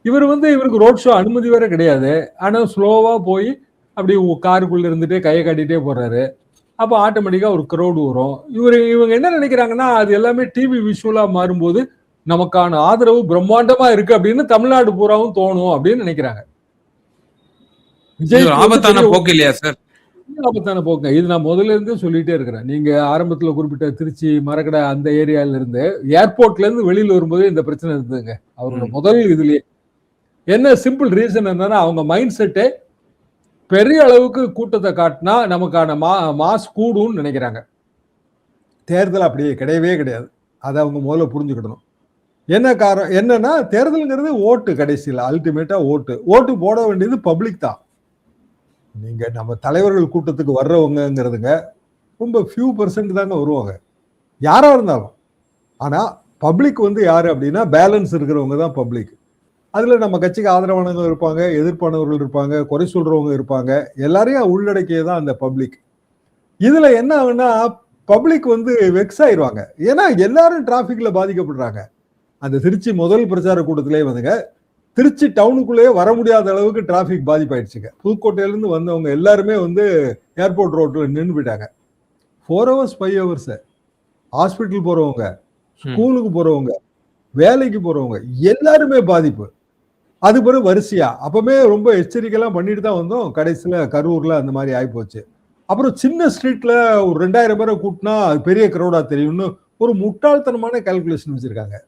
இவருக்கு road show அனுமதி வேற கிடையாது. ஆனா ஸ்லோவா போய் அப்படி காருக்குள்ள இருந்துட்டே கையை காட்டிட்டே போறாரு. அப்போ ஆட்டோமேட்டிக்கா ஒரு கிரௌடு வரும். இவங்க என்ன நினைக்கிறாங்கன்னா, அது எல்லாமே டிவி விஷுவலா மாறும்போது நமக்கான ஆதரவு பிரம்மாண்டமா இருக்கு அப்படின்னு தமிழ்நாடு பூராவும் தோணும் அப்படின்னு நினைக்கிறாங்க. விஜய் ஆபத்தான போக்கு இல்லையா சார்? ஆபத்தான போக்கு. இது நான் முதல்ல இருந்தே சொல்லிட்டே இருக்கிறேன். நீங்க ஆரம்பத்துல குறிப்பிட்ட திருச்சி, மரக்கடை அந்த ஏரியால இருந்து ஏர்போர்ட்ல இருந்து வெளியில வரும்போது இந்த பிரச்சனை இருந்ததுங்க. அவரோட முதல் இதுலயே என்ன சிம்பிள் ரீசன் என்னன்னா, அவங்க மைண்ட் செட்டே பெரிய அளவுக்கு கூட்டத்தை காட்டினா நமக்கான மாஸ் கூடும்னு நினைக்கிறாங்க. தேர்தல் அப்படியே கிடையவே கிடையாது. அதை அவங்க முதல்ல புரிஞ்சுக்கிடணும். என்ன காரணம் என்னன்னா, தேர்தல்ங்கிறது ஓட்டு. கடைசியில் அல்டிமேட்டா ஓட்டு போட வேண்டியது பப்ளிக் தான். நீங்க நம்ம தலைவர்கள் கூட்டத்துக்கு வர்றவங்கிறதுங்க ரொம்ப ஃபியூ % தாங்க வருவாங்க, யாரா இருந்தாலும். ஆனா பப்ளிக் யாரு அப்படின்னா பேலன்ஸ் இருக்கிறவங்க தான் பப்ளிக். அதுல நம்ம கட்சிக்கு ஆதரவானவங்க இருப்பாங்க, எதிர்ப்பானவர்கள் இருப்பாங்க, குறை சொல்றவங்க இருப்பாங்க. எல்லாரையும் உள்ளடக்கியதான் அந்த பப்ளிக். இதுல என்ன ஆகுன்னா, பப்ளிக் வெக்ஸ் ஆயிடுவாங்க. ஏன்னா எல்லாரும் டிராபிக்ல பாதிக்கப்படுறாங்க. அந்த திருச்சி முதல் பிரச்சார கூட்டத்திலே திருச்சி டவுனுக்குள்ளேயே வர முடியாத அளவுக்கு டிராபிக் பாதிப்பாயிடுச்சுங்க. புதுக்கோட்டையிலிருந்து வந்தவங்க எல்லாருமே ஏர்போர்ட் ரோட்ல நின்று போயிட்டாங்க. 4 hours 5 hours. ஹாஸ்பிட்டல் போறவங்க, ஸ்கூலுக்கு போறவங்க, வேலைக்கு போறவங்க எல்லாருமே பாதிப்பு. அது பிறகு வரிசையா அப்பவே ரொம்ப எச்சரிக்கைலாம் பண்ணிட்டு தான் வந்தோம். கடைசியில கரூர்ல அந்த மாதிரி ஆயிப்போச்சு. அப்புறம் சின்ன ஸ்ட்ரீட்ல ஒரு 2000 பேரை கூட்டினா அது பெரிய கிரௌடா தெரியும்னு ஒரு முட்டாள்தனமான கால்குலேஷன் வச்சிருக்காங்க.